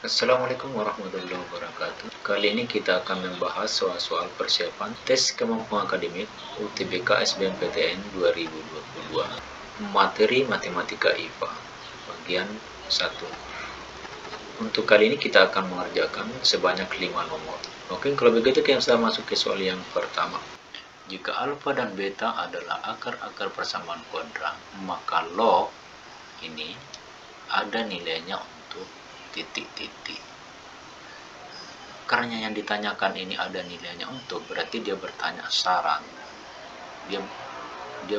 Assalamualaikum warahmatullahi wabarakatuh. Kali ini kita akan membahas soal-soal persiapan tes kemampuan akademik UTBK SBMPTN 2022 materi matematika IPA bagian 1. Untuk kali ini kita akan mengerjakan sebanyak 5 nomor. Oke, kalau begitu kita sudah masuk ke soal yang pertama. Jika alfa dan beta adalah akar-akar persamaan kuadran, maka log ini ada nilainya untuk titik-titik. Karena yang ditanyakan ini ada nilainya untuk, berarti dia bertanya syarat. Dia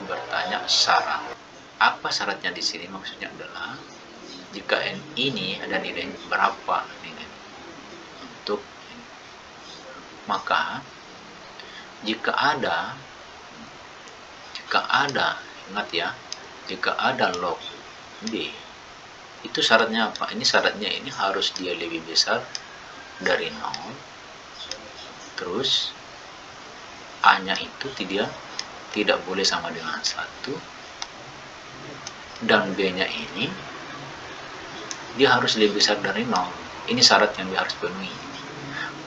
bertanya syarat. Apa syaratnya di sini? Maksudnya adalah jika n ini ada nilai berapa nilai untuk ini. Maka jika ada ingat ya, jika ada log b, itu syaratnya apa? Ini syaratnya ini harus dia lebih besar dari 0, terus a nya itu tidak boleh sama dengan 1, dan b nya ini dia harus lebih besar dari 0. Ini syarat yang dia harus penuhi.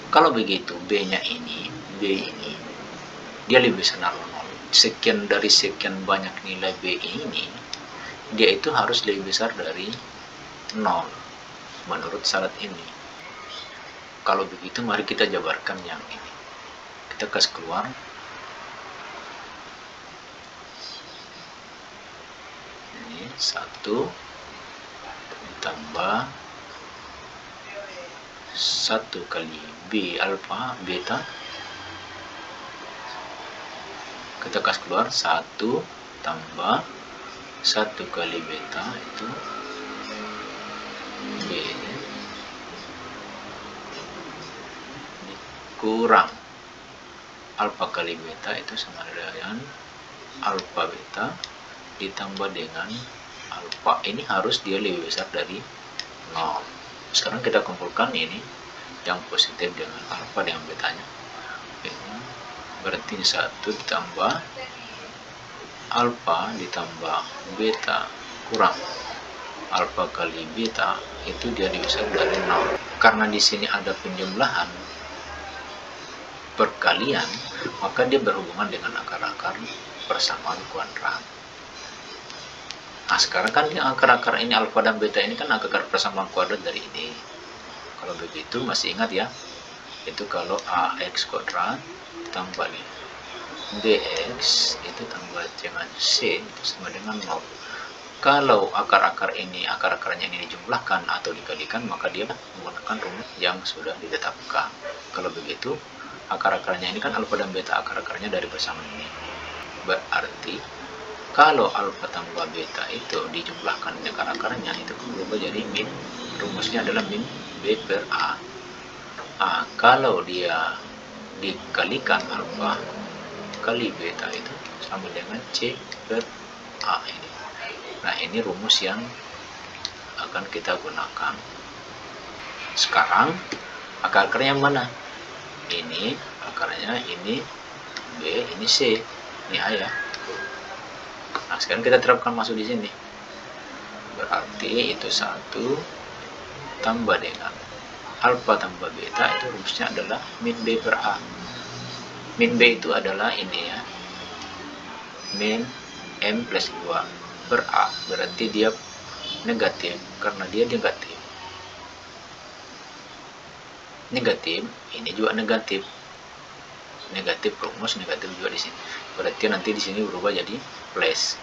Kalau begitu b nya ini dia lebih besar dari 0, sekian dari sekian banyak nilai b ini, dia itu harus lebih besar dari 0 menurut syarat ini. Kalau begitu mari kita jabarkan yang ini. Kita kasih keluar. Ini 1 ditambah 1 kali b alfa beta. Kita kasih keluar 1 tambah 1 kali beta itu b kurang alfa kali beta itu sama dengan alfa beta ditambah dengan alfa. Ini harus dia lebih besar dari 0. Sekarang kita kumpulkan ini yang positif dengan alfa dengan betanya. Berarti 1 ditambah alfa ditambah beta kurang alfa kali beta itu dia lebih besar dari 0. Karena di sini ada penjumlahan perkalian, maka dia berhubungan dengan akar-akar persamaan kuadran. Nah, sekarang kan yang akar-akar ini alfa dan beta ini kan akar persamaan kuadrat dari ini. Kalau begitu masih ingat ya, itu kalau ax kuadrat tambah bx itu tambah dengan c itu sama dengan 0. Kalau akar-akar ini, akar-akarnya ini dijumlahkan atau dikalikan, maka dia menggunakan rumus yang sudah ditetapkan. Kalau begitu, akar-akarnya ini kan alfa dan beta, akar-akarnya dari persamaan ini. Berarti, kalau alfa tambah beta itu dijumlahkan dengan akar-akarnya, itu berubah jadi min. Rumusnya adalah min b per a. Kalau dia dikalikan alfa kali beta itu sama dengan c per a ini. Nah, ini rumus yang akan kita gunakan. Sekarang akar-akarnya mana? Ini akarnya, ini b, ini c, ini a ya. Nah, sekarang kita terapkan masuk di sini. Berarti itu 1 tambah dengan alfa tambah beta, itu rumusnya adalah min b per a. Min b itu adalah ini ya, min m plus 2 per a, berarti dia negatif. Karena dia negatif, ini juga negatif, rumus negatif juga di sini. Berarti nanti di sini berubah jadi plus.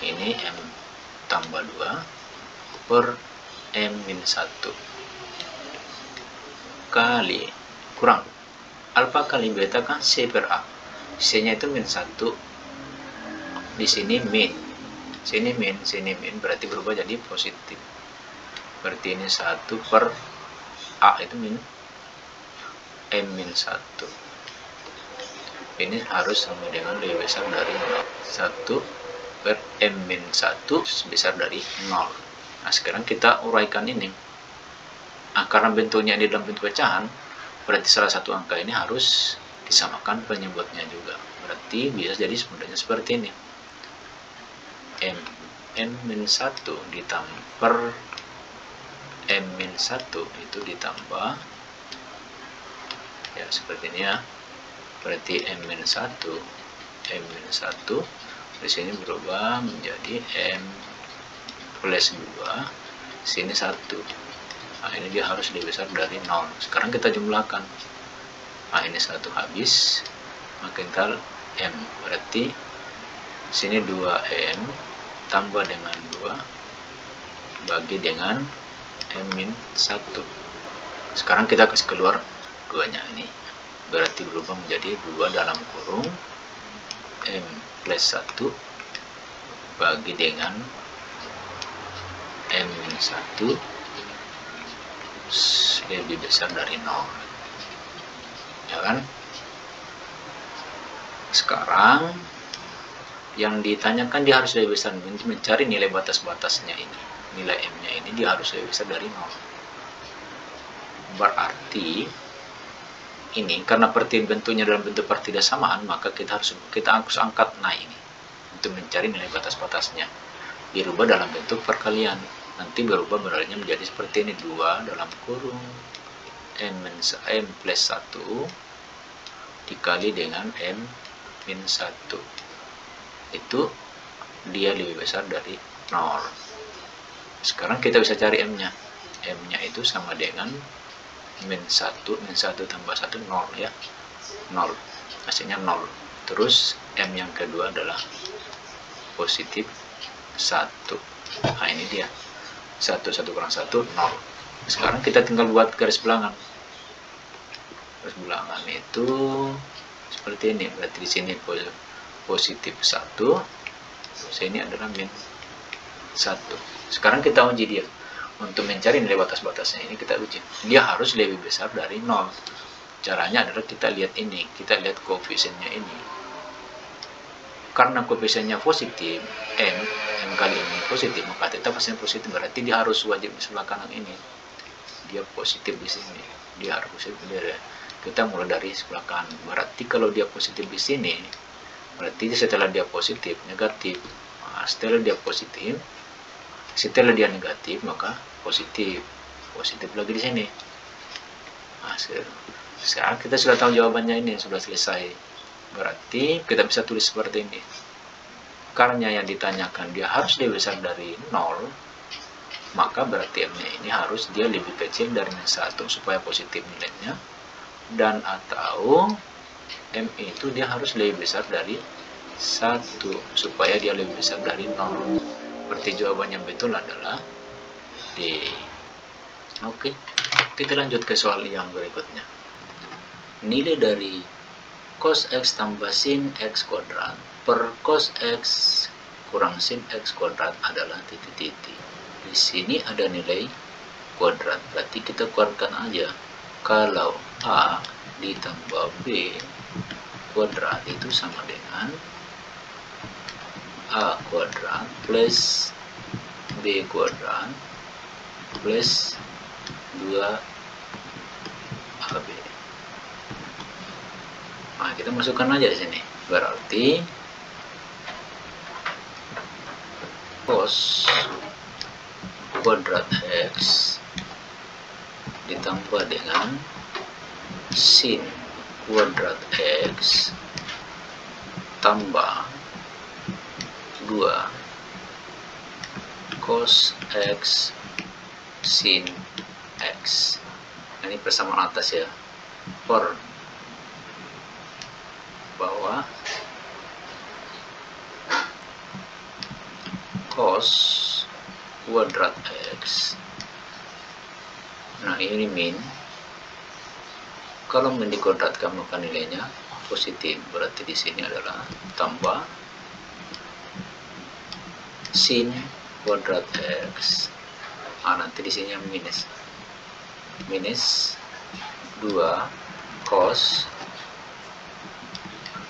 Ini m tambah 2 per m min 1 kali kurang alfa kali beta kan c per a. C nya itu min 1, di sini min, sini min, berarti berubah jadi positif. Berarti ini 1 per a itu min m min 1. Ini harus sama dengan lebih besar dari 0. 1 per m min 1 besar dari 0. Nah, sekarang kita uraikan ini. Karena bentuknya di dalam bentuk pecahan, berarti salah satu angka ini harus disamakan penyebutnya juga. Berarti bisa jadi sebenarnya seperti ini. M M-1 ditambah per M-1 itu ditambah ya seperti ini ya. Berarti M-1 di sini berubah menjadi M plus 2, sini 1. Nah, ini dia harus lebih besar dari 0. Sekarang kita jumlahkan. Nah, ini 1 habis, maka kita M. Berarti sini 2M tambah dengan 2 bagi dengan M-1. Sekarang kita kasih keluar 2-nya ini. Berarti berubah menjadi 2 dalam kurung M plus 1 bagi dengan M-1 lebih besar dari 0. Ya kan? Sekarang yang ditanyakan dia harus lebih besar, mencari nilai batas-batasnya ini. Nilai M-nya ini dia harus lebih besar dari 0. Berarti ini karena bentuknya dalam bentuk pertidak samaan, maka kita harus angkat naik ini untuk mencari nilai batas-batasnya. Dirubah dalam bentuk perkalian. Nanti berubah benarnya menjadi seperti ini, 2 dalam kurung M plus 1 dikali dengan M-1. Itu dia lebih besar dari 0. Sekarang kita bisa cari M-nya. M-nya itu sama dengan min 1 tambah 1, 0 ya. 0. Hasilnya 0. Terus M yang kedua adalah positif 1. Nah, ini dia. 1 kurang 1, 0. Sekarang kita tinggal buat garis bilangan. Garis bilangan itu seperti ini. Berarti di sini positif 1, sini adalah min 1. Sekarang kita uji dia. Untuk mencari nilai batas-batasnya ini kita uji. Dia harus lebih besar dari 0. Caranya adalah kita lihat ini. Kita lihat koefisiennya ini. Karena koefisiennya positif, M kali ini positif, maka tetap hasilnya positif. Berarti dia harus wajib di sebelah kanan ini. Dia positif di sini. Dia harus positif dari. Kita mulai dari sebelah kanan. Berarti kalau dia positif di sini, berarti setelah dia positif, negatif. Nah, setelah dia positif, setelah dia negatif, maka positif lagi di sini. Nah, sekarang kita sudah tahu jawabannya, ini sudah selesai. Berarti kita bisa tulis seperti ini. Karena yang ditanyakan dia harus lebih besar dari 0, maka berarti M-nya ini harus dia lebih kecil dari min 1 supaya positif nilainya, dan atau M itu dia harus lebih besar dari 1 supaya dia lebih besar dari 0. Berarti jawaban yang betul adalah D. Oke, kita lanjut ke soal yang berikutnya. Nilai dari cos X tambah sin X kuadrat per cos X kurang sin X kuadrat adalah titik-titik. Di sini ada nilai kuadrat, berarti kita keluarkan aja. Kalau A ditambah B kuadrat itu sama dengan A kuadrat plus B kuadrat plus 2AB. Nah, kita masukkan aja di sini. Berarti cos kuadrat X ditambah dengan sin kuadrat X tambah 2 cos X sin X. Ini persamaan atas ya, per bawah cos kuadrat X. Nah, ini min. Kalau min dikuadratkan maka nilainya positif, berarti di sini adalah tambah sin kuadrat X. Nah, nanti di sini yang minus 2 cos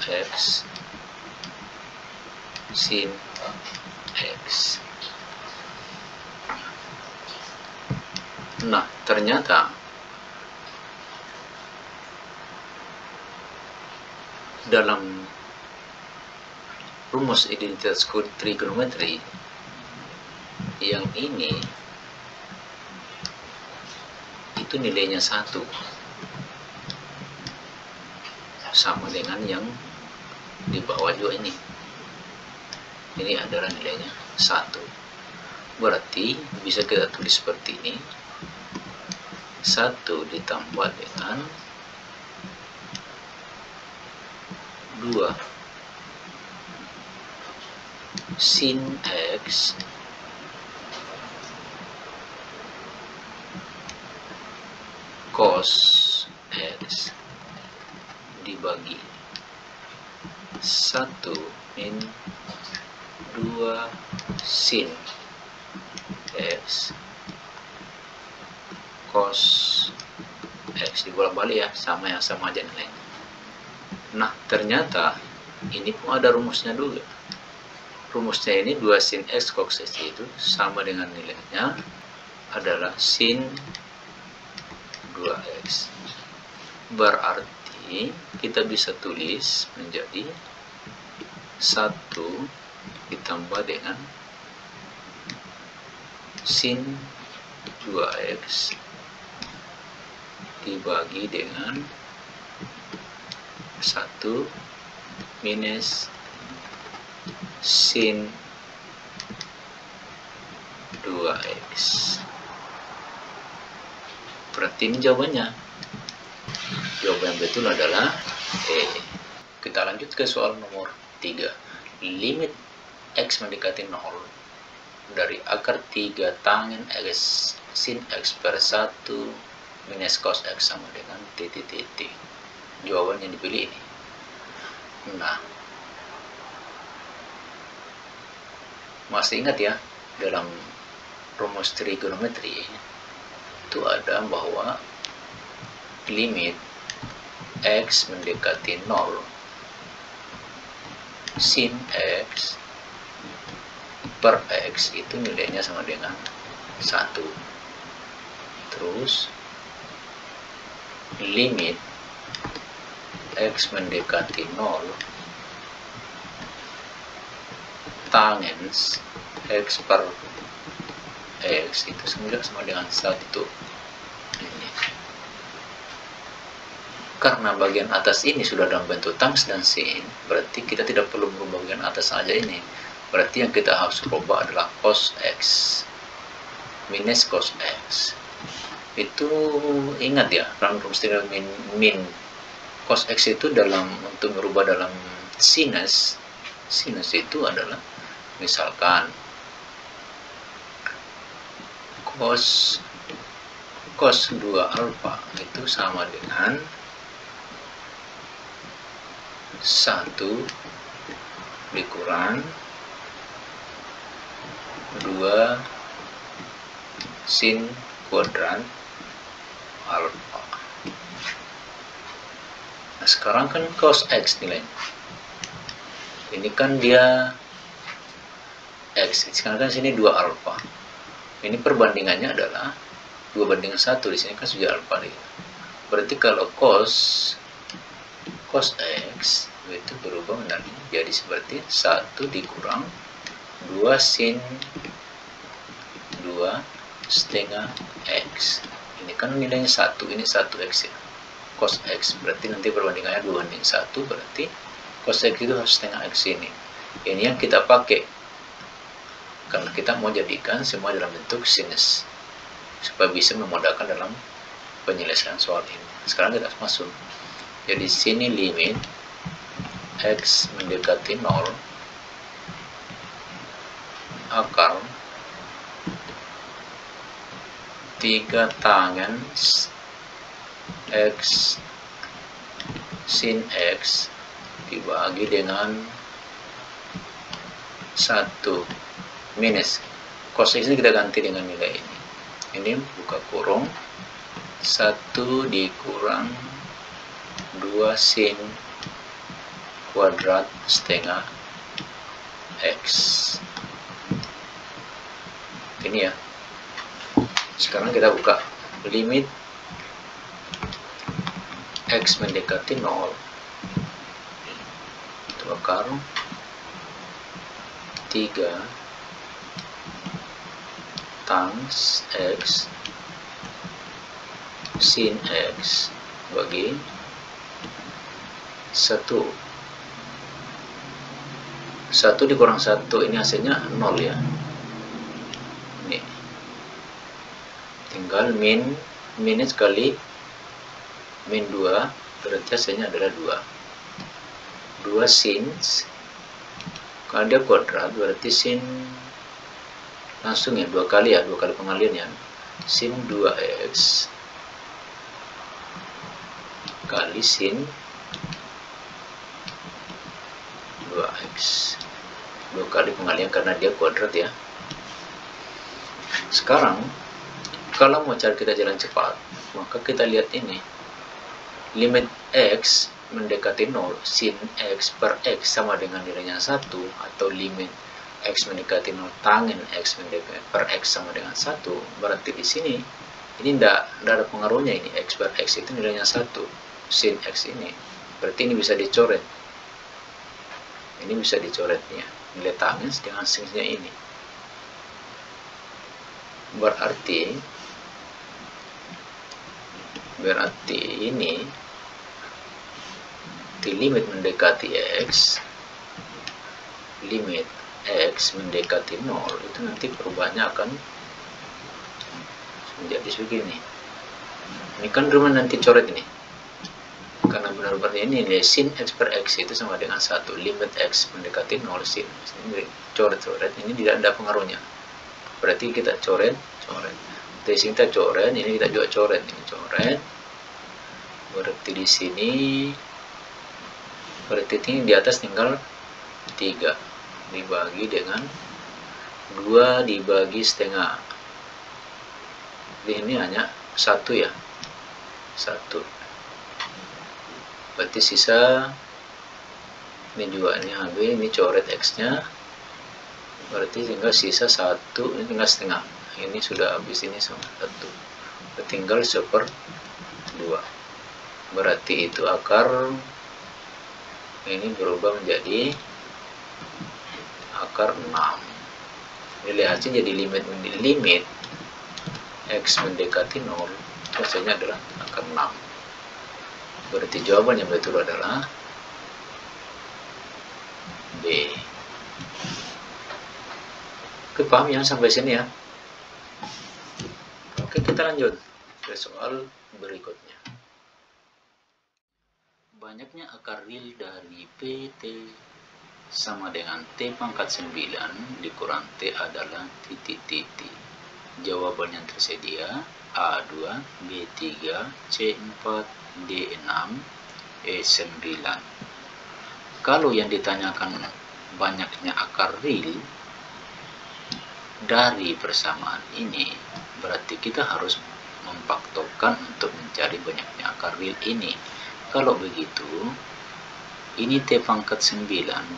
X sin X. Nah, ternyata dalam rumus identitas trigonometri yang ini itu nilainya 1, sama dengan yang di bawah juga ini adalah nilainya 1. Berarti bisa kita tulis seperti ini, 1 ditambah dengan 2 sin X cos X dibagi 1 min 2 sin X cos X dibolak-balik ya, sama aja nilainya. Nah, ternyata ini pun ada rumusnya juga. Rumusnya ini 2 sin X cos X itu sama dengan nilainya adalah sin 2X. Berarti kita bisa tulis menjadi 1 ditambah dengan sin 2X dibagi dengan 1 minus sin 2X. Berarti ini jawabannya. Jawaban yang betul adalah E. Kita lanjut ke soal nomor 3. Limit X mendekati 0 dari akar 3 tangen X sin X per 1 minus cos X sama dengan titik. Jawaban yang dipilih ini. Nah, masih ingat ya, dalam rumus trigonometri itu ada bahwa limit X mendekati 0 sin X per X itu nilainya sama dengan 1. Terus limit X mendekati 0 tangens X per X itu sama dengan 1. Ini. Karena bagian atas ini sudah dalam bentuk tangens dan sin, berarti kita tidak perlu merubah bagian atas saja ini. Berarti yang kita harus rubah adalah cos X minus cos X. Itu ingat ya, dalam rumus min cos X itu untuk merubah dalam sinus itu adalah misalkan cos 2 alfa itu sama dengan 1 dikurang 2 sin kuadrat alfa. Nah, sekarang kan cos X nilainya. Ini kan dia X. Sekarang kan sini 2 alfa. Ini perbandingannya adalah 2:1. Di sini kan sudah alfa nih. Berarti kalau cos X itu berubah menjadi seperti 1 dikurang 2 sin 2 setengah X. Ini kan nilainya 1, ini 1X ya. Cos X berarti nanti perbandingannya 2:1, berarti cos X itu harus setengah X ini. Ini yang kita pakai karena kita mau jadikan semua dalam bentuk sinus supaya bisa memudahkan dalam penyelesaian soal ini. Sekarang kita masuk. Jadi sini limit X mendekati 0 akar 3 tangens X sin X dibagi dengan 1 minus cos X ini kita ganti dengan nilai ini. Ini buka kurung 1 dikurang 2 sin kuadrat setengah X. Ini ya. Sekarang kita buka limit X mendekati 0 itu akar 3 times X sin X bagi 1. 1 dikurang 1 ini hasilnya 0 ya. Ini tinggal minus kali min 2, berarti hasilnya adalah 2 sin, kalau dia kuadrat berarti sin langsung ya 2 kali ya, 2 kali pengalian ya, sin 2x kali sin 2x, 2 kali pengalian karena dia kuadrat ya. Sekarang kalau mau cari kita jalan cepat, maka kita lihat ini, limit x mendekati 0, sin x per x sama dengan nilainya 1, atau limit x mendekati 0 tangin x mendekati per x sama dengan 1, berarti di sini ini tidak ada pengaruhnya, ini x per x itu nilainya 1, sin x ini, berarti ini bisa dicoret, ini bisa dicoretnya, nilai tangin dengan sinnya ini, berarti ini di limit mendekati x, limit x mendekati 0 itu nanti perubahannya akan menjadi begini. Ini kan rumah nanti coret ini, karena benar-benar ini nilai sin x per x itu sama dengan 1, limit x mendekati 0 sin ini coret-coret, ini tidak ada pengaruhnya, berarti kita coret. Dari sini kita coret, ini kita juga coret, ini coret, berarti di sini berarti ini di atas tinggal 3 dibagi dengan 2 dibagi setengah, ini hanya 1 ya, 1, berarti sisa ini juga, ini habis, ini coret x nya, berarti tinggal sisa 1, ini tinggal setengah, ini sudah habis, ini sama 1, tinggal 1/2, berarti itu akar ini berubah menjadi akar 6. Nilai hasil jadi limit x mendekati 0, hasilnya adalah akar 6. Berarti jawaban yang betul adalah B. Oke, paham ya sampai sini ya? Oke, kita lanjut ke soal berikutnya. Banyaknya akar real dari PT sama dengan T pangkat 9 dikurang T adalah titik-titik. Jawaban yang tersedia A2, B3, C4, D6, E9. Kalau yang ditanyakan banyaknya akar real dari persamaan ini, berarti kita harus memfaktorkan untuk mencari banyaknya akar real ini. Kalau begitu, ini T pangkat 9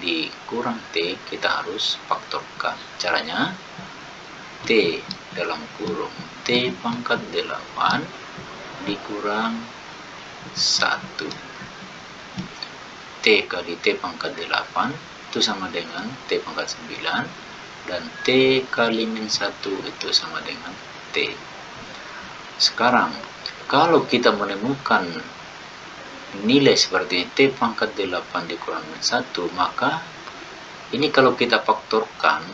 dikurang T, kita harus faktorkan. Caranya, T dalam kurung T pangkat 8 dikurang 1. T kali T pangkat 8 itu sama dengan T pangkat 9, dan T kali min 1 itu sama dengan T. Sekarang, kalau kita menemukan nilai seperti T pangkat 8 dikurang min 1, maka ini kalau kita faktorkan,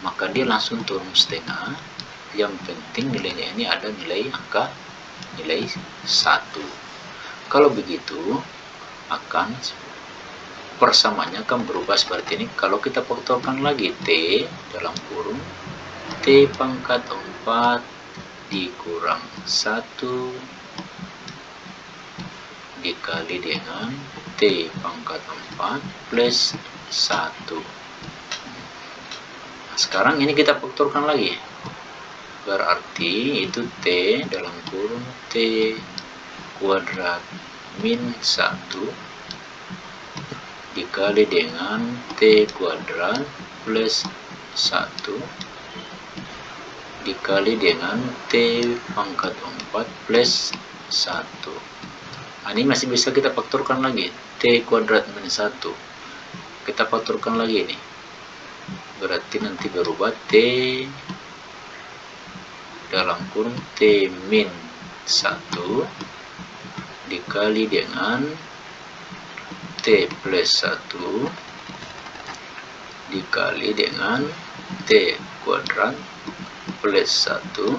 maka dia langsung turun setengah. Yang penting nilainya ini ada nilai angka, nilai 1. Kalau begitu, akan persamaannya akan berubah seperti ini. Kalau kita faktorkan lagi, T dalam kurung T pangkat 4 dikurang 1 dikali dengan T pangkat 4 plus 1. Nah, sekarang ini kita faktorkan lagi, berarti itu T dalam kurung T kuadrat min 1 dikali dengan T kuadrat plus 1 dikali dengan T pangkat 4 plus 1. Nah, ini masih bisa kita faktorkan lagi, T kuadrat min 1 kita faktorkan lagi ini, berarti nanti berubah T dalam kurung T min 1 dikali dengan T plus 1 dikali dengan T kuadrat plus 1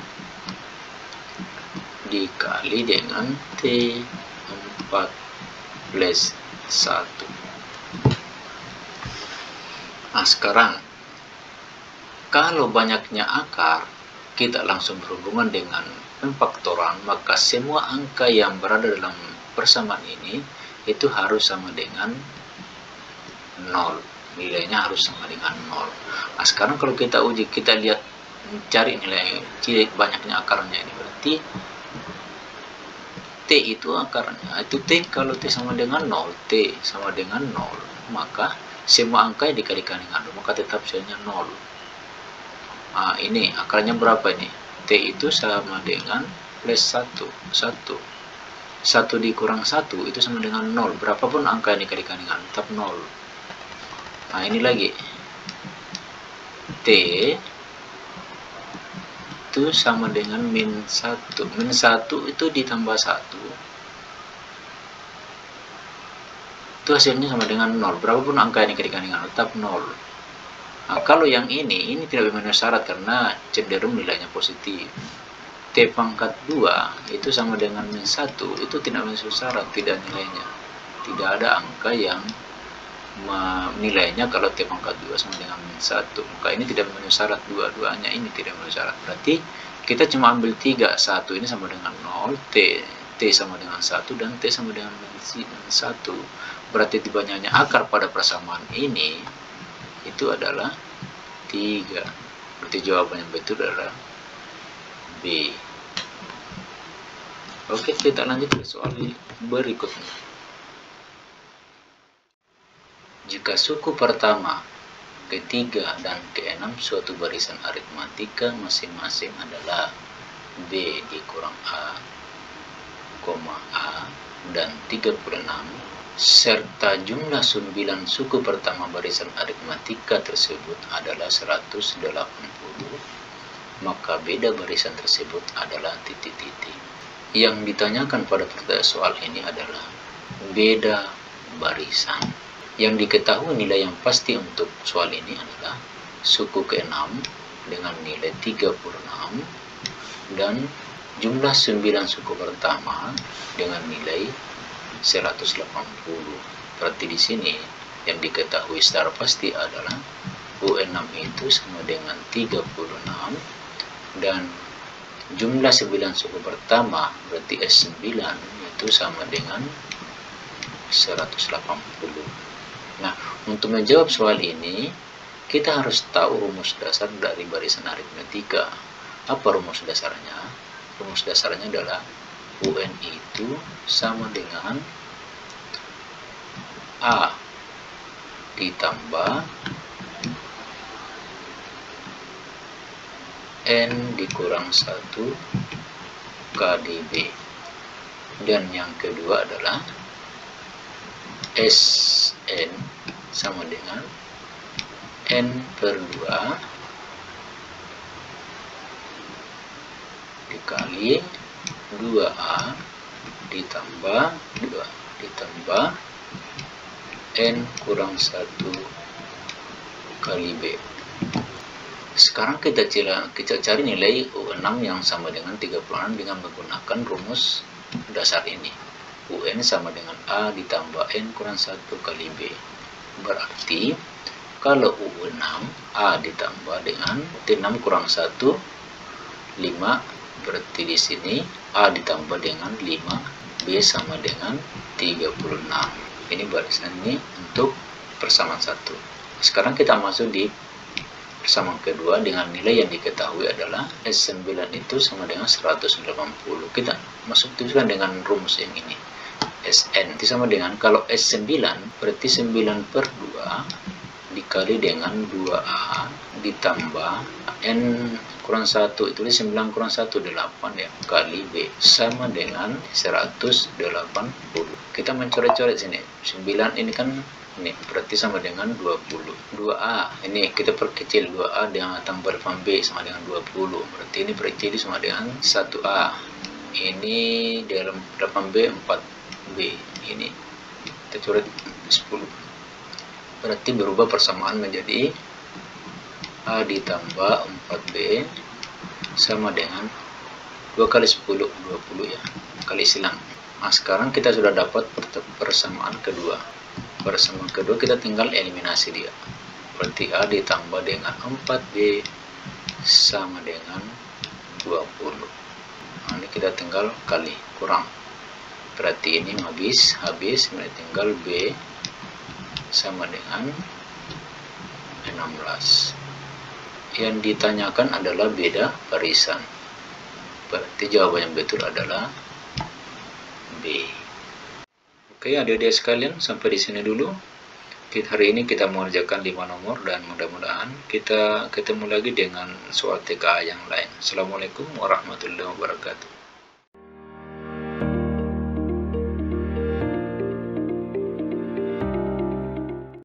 dikali dengan T4 plus 1. Nah, sekarang kalau banyaknya akar, kita langsung berhubungan dengan pemfaktoran, maka semua angka yang berada dalam persamaan ini itu harus sama dengan 0. Nilainya harus sama dengan 0. Nah, sekarang kalau kita uji, kita lihat cari nilai banyaknya akarnya ini, berarti T itu akarnya, itu T kalau T sama dengan 0, T sama dengan 0, maka semua angka yang dikalikan dengan 0, maka tetap hasilnya 0. Nah, ini akarnya berapa ini? T itu sama dengan plus 1. 1 dikurang 1 itu sama dengan 0. Berapapun angka yang dikalikan dengan tetap 0. Nah, ini lagi. T itu sama dengan min 1. Min 1 itu ditambah 1. Itu hasilnya sama dengan 0. Berapapun angka yang dikalikan dengan tetap 0. Nah, kalau yang ini tidak memenuhi syarat karena cenderung nilainya positif. T pangkat 2 itu sama dengan min 1, itu tidak memenuhi syarat, tidak nilainya. Tidak ada angka yang nilainya kalau T pangkat 2 sama dengan min 1. Maka ini tidak memenuhi syarat, dua-duanya ini tidak memenuhi syarat. Berarti kita cuma ambil 3, 1 ini sama dengan 0, T sama dengan 1, dan T sama dengan min 1. Berarti banyaknya akar pada persamaan ini itu adalah 3. Berarti jawaban yang betul adalah B. Oke, kita lanjut ke soal berikutnya. Jika suku pertama, ketiga, dan keenam suatu barisan aritmatika masing-masing adalah B dikurang A, A, dan 36, serta jumlah 9 suku pertama barisan aritmatika tersebut adalah 180, maka beda barisan tersebut adalah titik-titik. Yang ditanyakan pada pertanyaan soal ini adalah beda barisan. Yang diketahui nilai yang pasti untuk soal ini adalah suku ke-6 dengan nilai 36 dan jumlah 9 suku pertama dengan nilai 180. Berarti di sini yang diketahui secara pasti adalah U6 itu sama dengan 36 dan jumlah 9 suku pertama berarti S9 itu sama dengan 180. Nah, untuk menjawab soal ini kita harus tahu rumus dasar dari barisan aritmatika. Apa rumus dasarnya? Rumus dasarnya adalah UN itu sama dengan A ditambah N dikurang 1 kali B. Dan yang kedua adalah Sn sama dengan N per 2 dikali 2A ditambah 2 ditambah N kurang 1 kali B. Sekarang kita cari nilai U6 yang sama dengan 36 dengan menggunakan rumus dasar ini. UN sama dengan A ditambah N kurang 1 kali B. Berarti kalau U6 A ditambah dengan 6 kurang 1 5, berarti di sini A ditambah dengan 5, B sama dengan 36. Ini barisan ini untuk persamaan 1. Sekarang kita masuk di persamaan kedua dengan nilai yang diketahui adalah S9 itu sama dengan 180. Kita masuk tuliskan dengan rumus yang ini. Sn itu sama dengan, kalau S9 berarti 9 per 2 dikali dengan 2A ditambah N kurang 1 itu 9 kurang 1 8 ya kali B sama dengan 180. Kita mencoret-coret sini. 9 ini kan Ini berarti sama dengan 20. 2A, ini kita perkecil 2A dengan tambah 8B sama dengan 20. Berarti ini perkecil sama dengan 1A. Ini dalam 8B 4B. Ini kita coret 10. Berarti berubah persamaan menjadi A ditambah 4B sama dengan 2 kali 10, 20 ya, kali silang. Nah, sekarang kita sudah dapat persamaan kedua. Persamaan kedua kita tinggal eliminasi dia. Berarti A ditambah dengan 4B sama dengan 20. Nah, ini kita tinggal kali, kurang. Berarti ini habis, tinggal B sama dengan 16. Yang ditanyakan adalah beda barisan. Berarti jawaban yang betul adalah B. Oke, adik-adik sekalian, sampai di sini dulu. Hari ini kita mengerjakan 5 nomor dan mudah-mudahan kita ketemu lagi dengan soal TKA yang lain. Assalamualaikum warahmatullahi wabarakatuh.